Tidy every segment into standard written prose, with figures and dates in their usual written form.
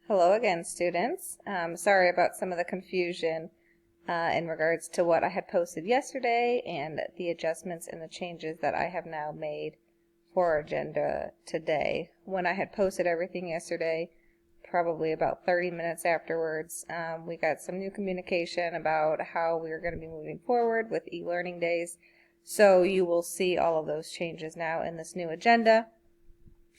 Hello again, students. Sorry about some of the confusion in regards to what I had posted yesterday and the adjustments and the changes that I have now made for our agenda today. When I had posted everything yesterday, probably about 30 minutes afterwards, we got some new communication about how we are going to be moving forward with e-learning days. So you will see all of those changes now in this new agenda.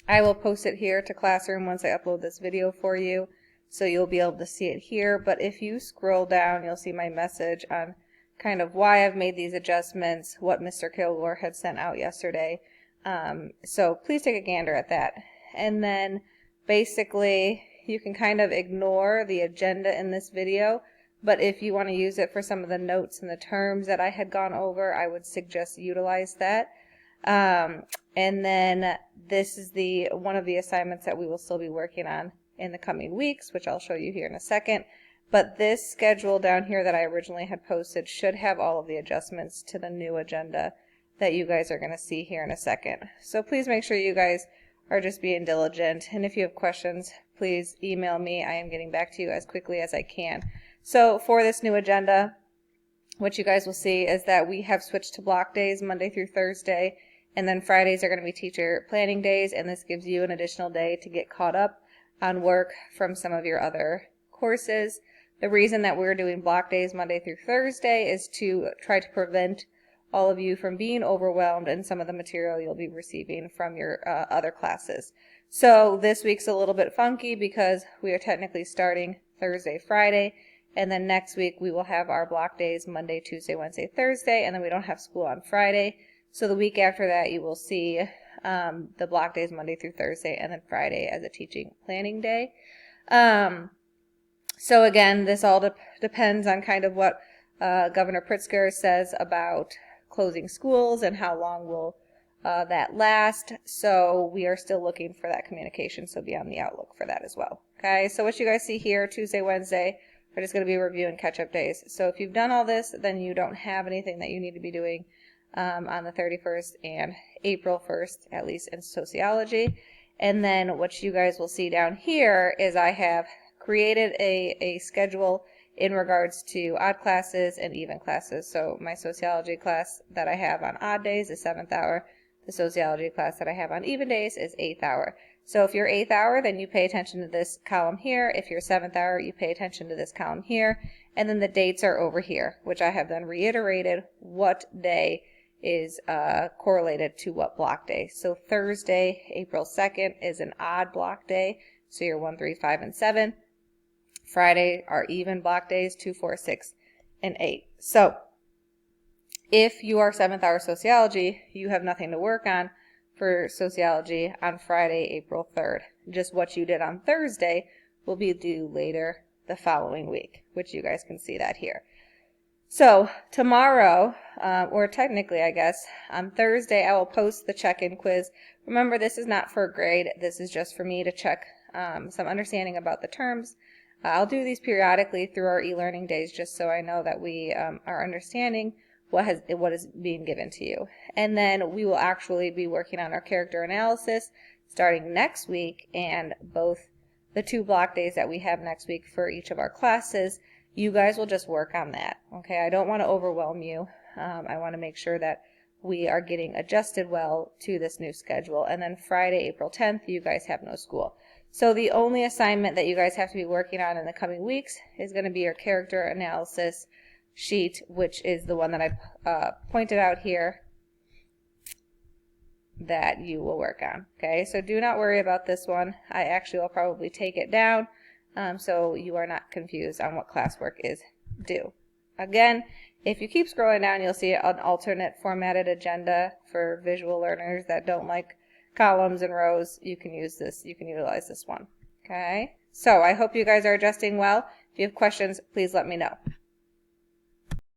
I will post it here to Classroom once I upload this video for you, so you'll be able to see it here. But if you scroll down, you'll see my message on kind of why I've made these adjustments, what Mr. Kilgore had sent out yesterday. So please take a gander at that. And then basically you can kind of ignore the agenda in this video, but if you want to use it for some of the notes and the terms that I had gone over, I would suggest utilize that. And then this is one of the assignments that we will still be working on in the coming weeks, which I'll show you here in a second. But this schedule down here that I originally had posted should have all of the adjustments to the new agenda that you guys are going to see here in a second. So please make sure you guys are just being diligent. And if you have questions, please email me. I am getting back to you as quickly as I can. So for this new agenda, what you guys will see is that we have switched to block days Monday through Thursday. And then Fridays are going to be teacher planning days, and this gives you an additional day to get caught up on work from some of your other courses. The reason that we're doing block days Monday through Thursday is to try to prevent all of you from being overwhelmed in some of the material you'll be receiving from your other classes. So this week's a little bit funky because we are technically starting Thursday, Friday, and then next week we will have our block days Monday, Tuesday, Wednesday, Thursday, and then we don't have school on Friday. So the week after that, you will see the block days Monday through Thursday, and then Friday as a teaching planning day. So again, this all depends on kind of what Governor Pritzker says about closing schools and how long will that last. So we are still looking for that communication, so be on the outlook for that as well. Okay, so what you guys see here, Tuesday, Wednesday, are just going to be review and catch-up days. So if you've done all this, then you don't have anything that you need to be doing on the 31st and April 1st, at least in sociology. And then what you guys will see down here is I have created a schedule in regards to odd classes and even classes. So my sociology class that I have on odd days is 7th hour. The sociology class that I have on even days is 8th hour. So if you're 8th hour, then you pay attention to this column here. If you're 7th hour, you pay attention to this column here. And then the dates are over here, which I have then reiterated what day is correlated to what block day. So Thursday, April 2nd is an odd block day, so you're 1, 3, 5, and 7. Friday are even block days, 2, 4, 6, and 8. So if you are 7th hour sociology, you have nothing to work on for sociology on Friday, April 3rd. Just what you did on Thursday will be due later the following week, which you guys can see that here. So tomorrow, or technically I guess, on Thursday I will post the check-in quiz. Remember, this is not for a grade, this is just for me to check some understanding about the terms. I'll do these periodically through our e-learning days just so I know that we are understanding what is being given to you. And then we will actually be working on our character analysis starting next week, and both the 2 block days that we have next week for each of our classes, you guys will just work on that. Okay, I don't want to overwhelm you. I want to make sure that we are getting adjusted well to this new schedule. And then Friday, April 10th, you guys have no school. So the only assignment that you guys have to be working on in the coming weeks is going to be your character analysis sheet, which is the one that I pointed out here that you will work on. Okay, so do not worry about this one. I actually will probably take it down so you are not confused on what classwork is due. Again, if you keep scrolling down, you'll see an alternate formatted agenda for visual learners that don't like columns and rows. You can use this. You can utilize this one. Okay, so I hope you guys are adjusting well. If you have questions, please let me know.